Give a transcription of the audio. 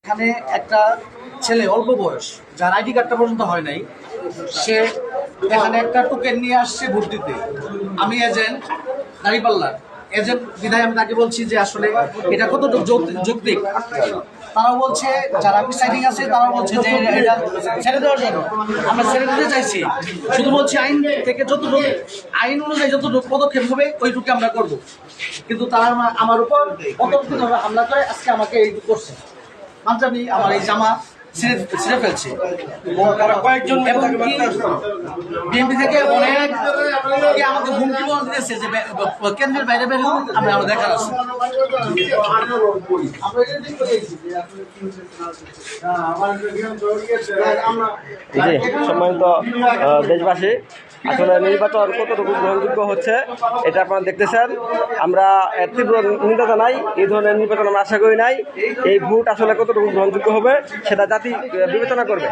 এখানে একটা ছেলে অল্প বয়স, যার আইডি কার্ডটা পর্যন্ত হয় নাই, সে এখানে একটা টোকেন নিয়ে আসছে ভোট দিতে। আমি এজেন্ট, দাঁড়িপাল্লার এজেন্ট বিধায় আমি তাকে বলছি যে আসলে এটা কতটুকু যৌক্তিক। তারাও বলছে, যারা প্রিসাইডিং আছে তারাও বলছে যে এটা ছেড়ে দেওয়ার জন্য। আমরা ছেড়ে দিতে চাইছি, শুধু বলছি আইন থেকে যতটুকু আইন অনুযায়ী যতটুকু পদক্ষেপ হবে ওইটুকু আমরা করব। কিন্তু তারা আমার উপর অতর্কিতভাবে হামলা করে আজকে আমাকে এইটুকু করছে। পাঞ্জাবি আমার এই জামা ছিঁড়ে ফেলছে। কয়েকজন বিএনপি থেকে অনেক আমাকে হুমকি বল দিয়েছে যে কেন্দ্রের বাইরে বের হন, আমরা দেখার আছে। সম্মানিত দেশবাসী, আসলে নির্বাচন কতটুকু গ্রহণযোগ্য হচ্ছে এটা আপনারা দেখতেছেন। আমরা তীব্র নিন্দা জানাই, এই ধরনের নির্বাচন আমরা আশা করি নাই। এই ভোট আসলে কতটুকু গ্রহণযোগ্য হবে সেটা জাতি বিবেচনা করবে।